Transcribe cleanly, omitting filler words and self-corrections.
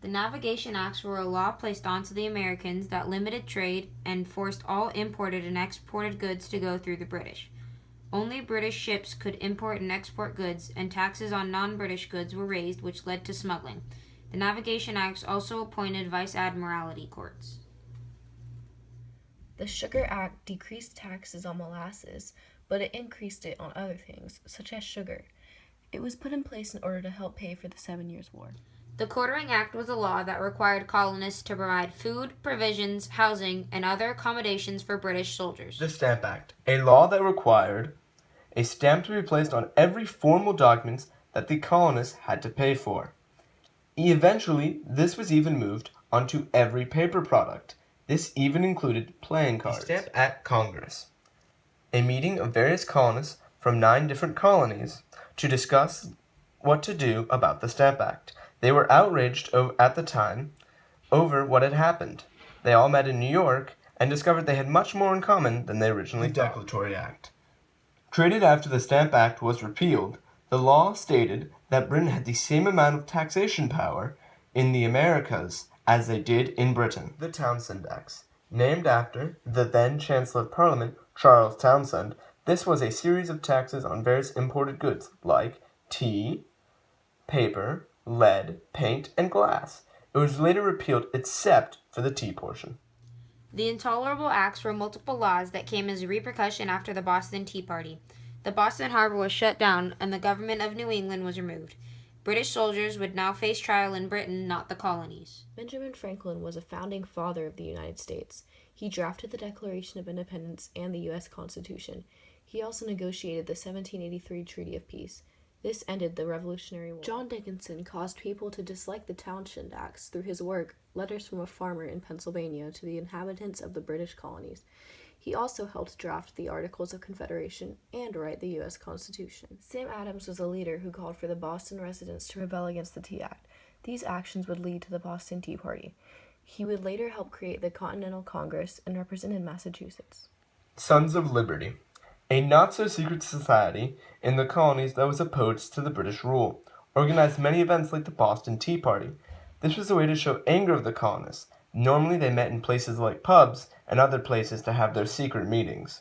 The Navigation Acts were a law placed onto the Americans that limited trade and forced all imported and exported goods to go through the British. Only British ships could import and export goods, and taxes on non-British goods were raised, which led to smuggling. The Navigation Acts also appointed vice-admiralty courts. The Sugar Act decreased taxes on molasses, but it increased it on other things, such as sugar. It was put in place in order to help pay for the 7 Years' War. The Quartering Act was a law that required colonists to provide food, provisions, housing, and other accommodations for British soldiers. The Stamp Act, a law that required a stamp to be placed on every formal document that the colonists had to pay for. Eventually, this was even moved onto every paper product. This even included playing cards. The Stamp Act Congress, a meeting of various colonists from 9 different colonies to discuss what to do about the Stamp Act. They were outraged at the time over what had happened. They all met in New York and discovered they had much more in common than they originally thought. The Declaratory Act. Created after the Stamp Act was repealed, the law stated that Britain had the same amount of taxation power in the Americas as they did in Britain. The Townshend Acts. Named after the then Chancellor of Parliament, Charles Townshend, this was a series of taxes on various imported goods like tea, paper, lead, paint, and glass. It was later repealed except for the tea portion. The Intolerable Acts were multiple laws that came as a repercussion after the Boston Tea Party. The Boston Harbor was shut down, and the government of New England was removed. British soldiers would now face trial in Britain, not the colonies. Benjamin Franklin was a founding father of the United States. He drafted the Declaration of Independence and the U.S. Constitution. He also negotiated the 1783 Treaty of Peace. This ended the Revolutionary War. John Dickinson caused people to dislike the Townshend Acts through his work, Letters from a Farmer in Pennsylvania, to the inhabitants of the British colonies. He also helped draft the Articles of Confederation and write the U.S. Constitution. Sam Adams was a leader who called for the Boston residents to rebel against the Tea Act. These actions would lead to the Boston Tea Party. He would later help create the Continental Congress and represented Massachusetts. Sons of Liberty, a not-so-secret society in the colonies that was opposed to the British rule, organized many events like the Boston Tea Party. This was a way to show anger of the colonists. Normally they met in places like pubs and other places to have their secret meetings.